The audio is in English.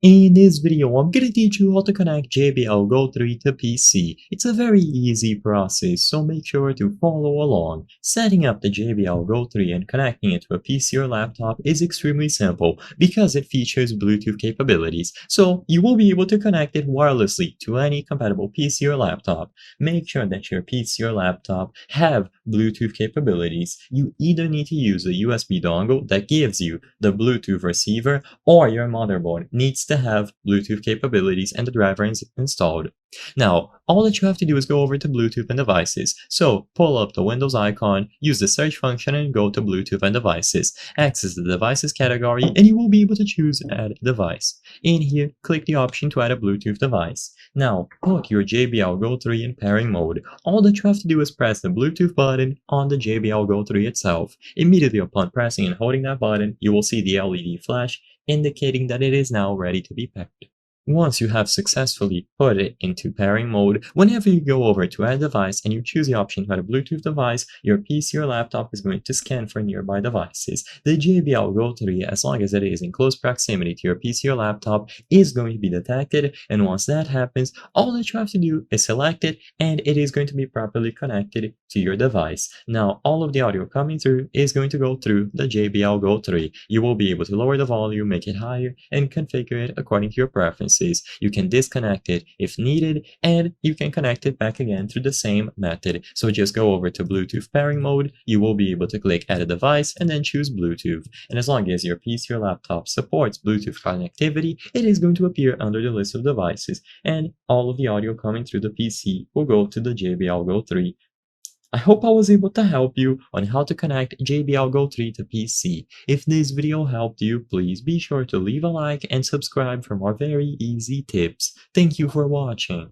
In this video, I'm gonna teach you how to connect JBL Go 3 to PC. It's a very easy process, so make sure to follow along. Setting up the JBL Go 3 and connecting it to a PC or laptop is extremely simple because it features Bluetooth capabilities, so you will be able to connect it wirelessly to any compatible PC or laptop. Make sure that your PC or laptop have Bluetooth capabilities. You either need to use a USB dongle that gives you the Bluetooth receiver, or your motherboard needs to have Bluetooth capabilities and the driver is installed. Now, all that you have to do is go over to Bluetooth and devices. So pull up the Windows icon, use the search function and go to Bluetooth and devices. Access the devices category and you will be able to choose add device. In here, click the option to add a Bluetooth device. Now, put your JBL Go 3 in pairing mode. All that you have to do is press the Bluetooth button on the JBL Go 3 itself. Immediately upon pressing and holding that button, you will see the LED flash indicating that it is now ready to be paired. Once you have successfully put it into pairing mode, whenever you go over to add device and you choose the option to add a Bluetooth device, your PC or laptop is going to scan for nearby devices. The JBL Go 3, as long as it is in close proximity to your PC or laptop, is going to be detected, and once that happens, all that you have to do is select it and it is going to be properly connected to your device. Now, all of the audio coming through is going to go through the JBL Go 3. You will be able to lower the volume, make it higher, and configure it according to your preferences. You can disconnect it if needed, and you can connect it back again through the same method. So just go over to Bluetooth pairing mode, you will be able to click add a device and then choose Bluetooth. And as long as your PC or laptop supports Bluetooth connectivity, it is going to appear under the list of devices, and all of the audio coming through the PC will go to the JBL Go 3. I hope I was able to help you on how to connect JBL Go 3 to PC. If this video helped you, please be sure to leave a like and subscribe for more very easy tips. Thank you for watching.